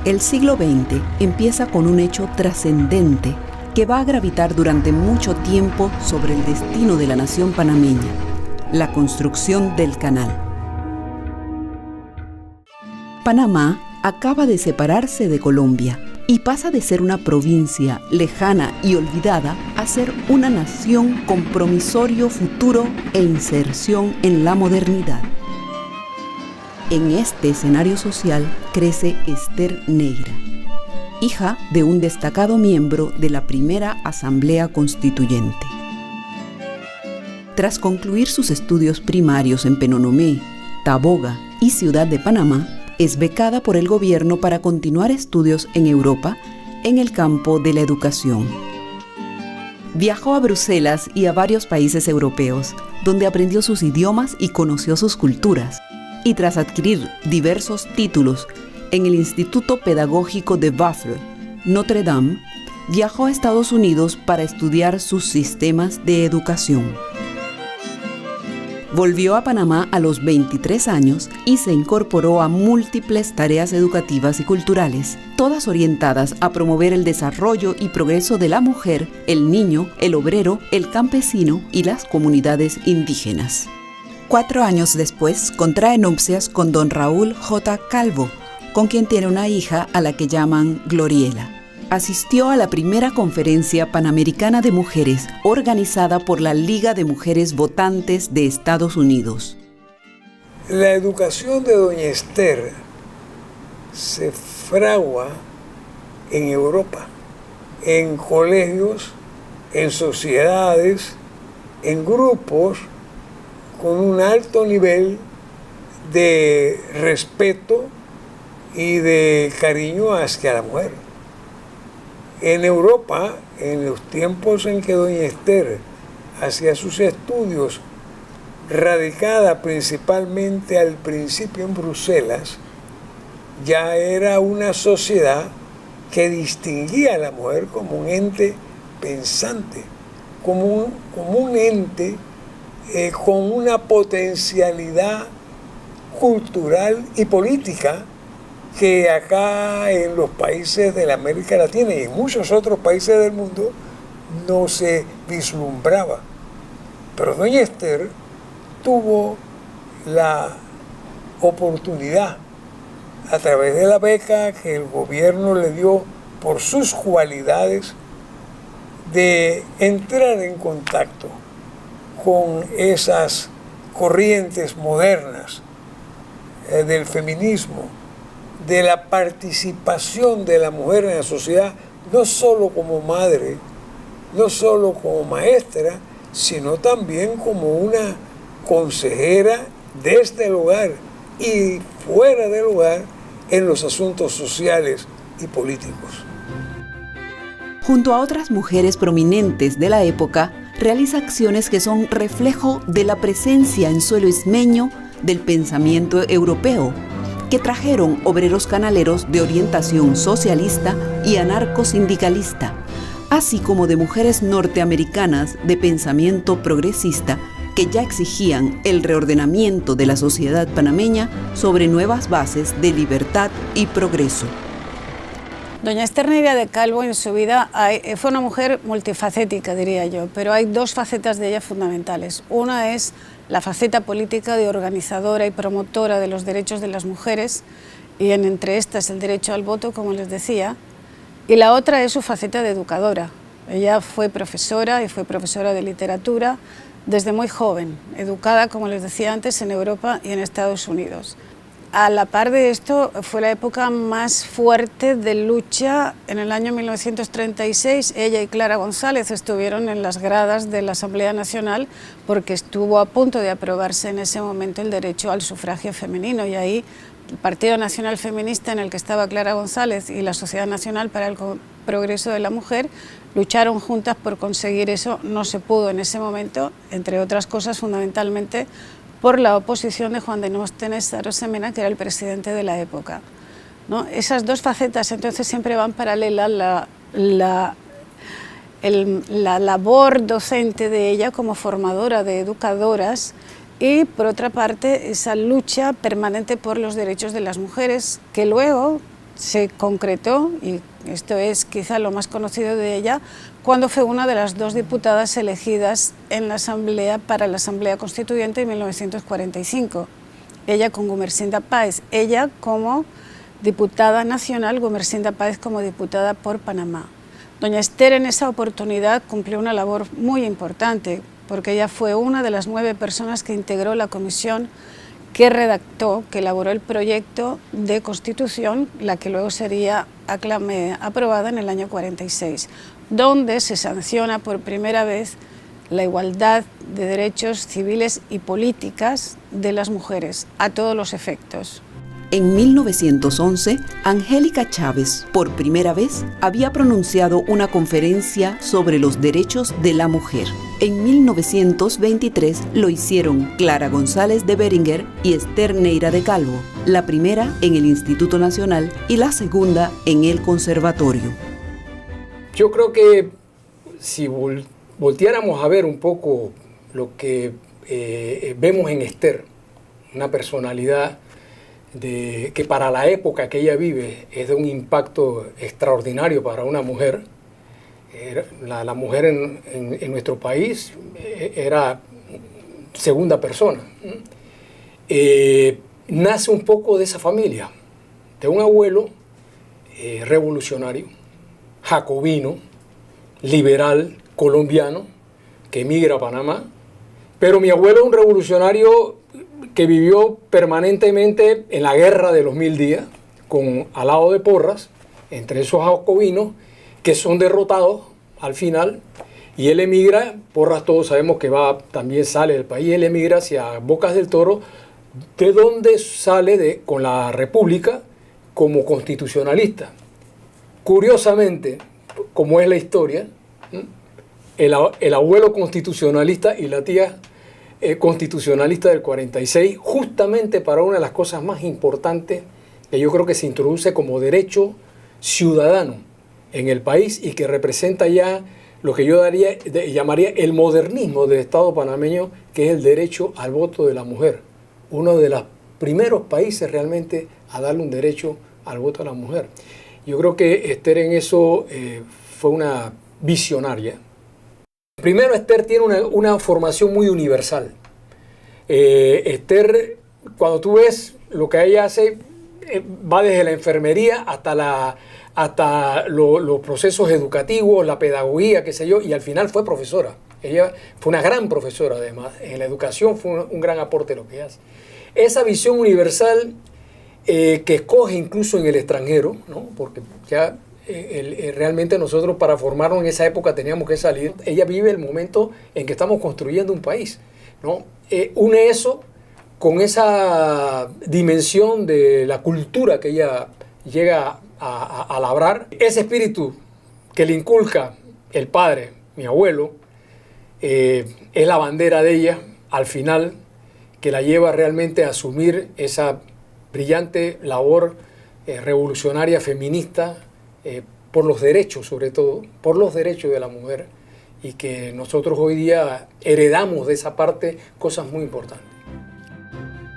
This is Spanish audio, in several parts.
El siglo XX empieza con un hecho trascendente que va a gravitar durante mucho tiempo sobre el destino de la nación panameña: la construcción del canal. Panamá acaba de separarse de Colombia y pasa de ser una provincia lejana y olvidada a ser una nación con promisorio futuro e inserción en la modernidad. En este escenario social crece Esther Neira, hija de un destacado miembro de la primera Asamblea Constituyente. Tras concluir sus estudios primarios en Penonomé, Taboga y Ciudad de Panamá, es becada por el gobierno para continuar estudios en Europa en el campo de la educación. Viajó a Bruselas y a varios países europeos, donde aprendió sus idiomas y conoció sus culturas. Y tras adquirir diversos títulos en el Instituto Pedagógico de Wavre, Notre Dame, viajó a Estados Unidos para estudiar sus sistemas de educación. Volvió a Panamá a los 23 años y se incorporó a múltiples tareas educativas y culturales, todas orientadas a promover el desarrollo y progreso de la mujer, el niño, el obrero, el campesino y las comunidades indígenas. 4 años después, contrae nupcias con don Raúl J. Calvo, con quien tiene una hija a la que llaman Gloriela. Asistió a la primera conferencia panamericana de mujeres organizada por la Liga de Mujeres Votantes de Estados Unidos. La educación de doña Esther se fragua en Europa, en colegios, en sociedades, en grupos con un alto nivel de respeto y de cariño hacia la mujer. En Europa, en los tiempos en que doña Esther hacía sus estudios, radicada principalmente al principio en Bruselas, ya era una sociedad que distinguía a la mujer como un ente pensante, como un ente con una potencialidad cultural y política que acá en los países de la América Latina y en muchos otros países del mundo no se vislumbraba. Pero doña Esther tuvo la oportunidad, a través de la beca que el gobierno le dio por sus cualidades, de entrar en contacto con esas corrientes modernas del feminismo, de la participación de la mujer en la sociedad, no solo como madre, no solo como maestra, sino también como una consejera desde el hogar y fuera del hogar en los asuntos sociales y políticos. Junto a otras mujeres prominentes de la época, realiza acciones que son reflejo de la presencia en suelo ismeño del pensamiento europeo, que trajeron obreros canaleros de orientación socialista y anarcosindicalista, así como de mujeres norteamericanas de pensamiento progresista que ya exigían el reordenamiento de la sociedad panameña sobre nuevas bases de libertad y progreso. Doña Esther Neira de Calvo en su vida fue una mujer multifacética, diría yo, pero hay 2 facetas de ella fundamentales. Una es la faceta política de organizadora y promotora de los derechos de las mujeres, y entre estas el derecho al voto, como les decía, y la otra es su faceta de educadora. Ella fue profesora y fue profesora de literatura desde muy joven, educada, como les decía antes, en Europa y en Estados Unidos. A la par de esto, fue la época más fuerte de lucha. En el año 1936, ella y Clara González estuvieron en las gradas de la Asamblea Nacional porque estuvo a punto de aprobarse en ese momento el derecho al sufragio femenino, y ahí el Partido Nacional Feminista, en el que estaba Clara González, y la Sociedad Nacional para el Progreso de la Mujer lucharon juntas por conseguir eso. No se pudo en ese momento, entre otras cosas, fundamentalmente por la oposición de Juan Demóstenes Arosemena, que era el presidente de la época, ¿no? Esas 2 facetas entonces siempre van paralelas, la labor docente de ella como formadora de educadoras, y por otra parte esa lucha permanente por los derechos de las mujeres, que luego se concretó, y esto es quizá lo más conocido de ella, cuando fue una de las 2 diputadas elegidas en la Asamblea para la Asamblea Constituyente en 1945. Ella con Gumersinda Páez, ella como diputada nacional, Gumersinda Páez como diputada por Panamá. Doña Esther en esa oportunidad cumplió una labor muy importante, porque ella fue una de las 9 personas que integró la comisión que redactó, que elaboró el proyecto de Constitución, la que luego sería aprobada en el año 46, donde se sanciona por primera vez la igualdad de derechos civiles y políticas de las mujeres, a todos los efectos. En 1911, Angélica Chávez, por primera vez, había pronunciado una conferencia sobre los derechos de la mujer. En 1923 lo hicieron Clara González de Beringer y Esther Neira de Calvo, la primera en el Instituto Nacional y la segunda en el Conservatorio. Yo creo que si volteáramos a ver un poco lo que vemos en Esther, una personalidad que para la época que ella vive es de un impacto extraordinario para una mujer. La mujer en nuestro país era segunda persona. Nace un poco de esa familia, de un abuelo revolucionario, jacobino, liberal, colombiano, que emigra a Panamá. Pero mi abuelo es un revolucionario que vivió permanentemente en la guerra de los 1000 días, al lado de Porras, entre esos jacobinos que son derrotados al final, y él emigra. Porras todos sabemos que también sale del país, él emigra hacia Bocas del Toro, de donde sale con la República como constitucionalista. Curiosamente, como es la historia, el abuelo constitucionalista y la tía constitucionalista del 46, justamente para una de las cosas más importantes que yo creo que se introduce como derecho ciudadano en el país y que representa ya lo que yo llamaría el modernismo del Estado panameño, que es el derecho al voto de la mujer. Uno de los primeros países realmente a darle un derecho al voto a la mujer. Yo creo que Esther en eso fue una visionaria. Primero, Esther tiene una formación muy universal. Esther, cuando tú ves lo que ella hace, va desde la enfermería hasta los procesos educativos, la pedagogía, qué sé yo, y al final fue profesora. Ella fue una gran profesora, además. En la educación fue un gran aporte lo que hace. Esa visión universal que escoge incluso en el extranjero, ¿no? Porque ya realmente nosotros para formarnos en esa época teníamos que salir. Ella vive el momento en que estamos construyendo un país, ¿no? Une eso con esa dimensión de la cultura que ella llega a labrar. Ese espíritu que le inculca el padre, mi abuelo, es la bandera de ella al final, que la lleva realmente a asumir esa brillante labor revolucionaria feminista, por los derechos, sobre todo, por los derechos de la mujer, y que nosotros hoy día heredamos de esa parte cosas muy importantes.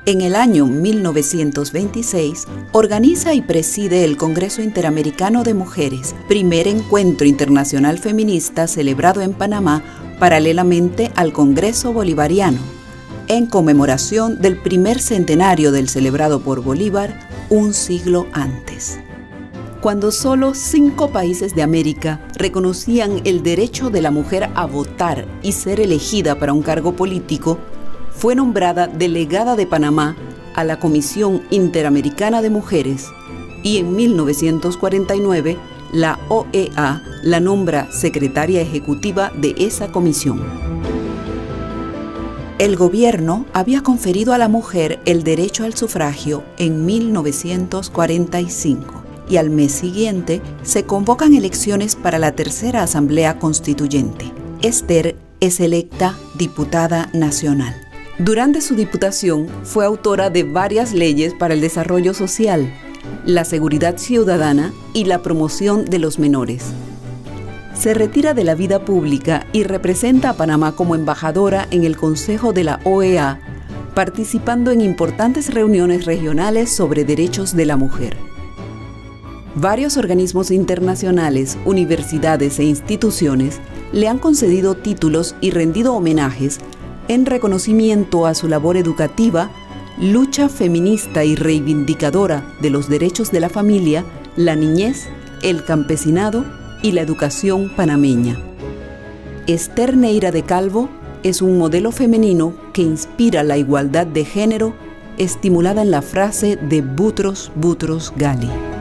En el año 1926, organiza y preside el Congreso Interamericano de Mujeres, primer encuentro internacional feminista celebrado en Panamá paralelamente al Congreso Bolivariano, en conmemoración del primer centenario del celebrado por Bolívar un siglo antes. Cuando solo 5 países de América reconocían el derecho de la mujer a votar y ser elegida para un cargo político, fue nombrada delegada de Panamá a la Comisión Interamericana de Mujeres y en 1949 la OEA la nombra secretaria ejecutiva de esa comisión. El gobierno había conferido a la mujer el derecho al sufragio en 1945. Y al mes siguiente se convocan elecciones para la tercera Asamblea Constituyente. Esther es electa diputada nacional. Durante su diputación fue autora de varias leyes para el desarrollo social, la seguridad ciudadana y la promoción de los menores. Se retira de la vida pública y representa a Panamá como embajadora en el Consejo de la OEA, participando en importantes reuniones regionales sobre derechos de la mujer. Varios organismos internacionales, universidades e instituciones le han concedido títulos y rendido homenajes en reconocimiento a su labor educativa, lucha feminista y reivindicadora de los derechos de la familia, la niñez, el campesinado y la educación panameña. Esther Neira de Calvo es un modelo femenino que inspira la igualdad de género, estimulada en la frase de Boutros Boutros Ghali.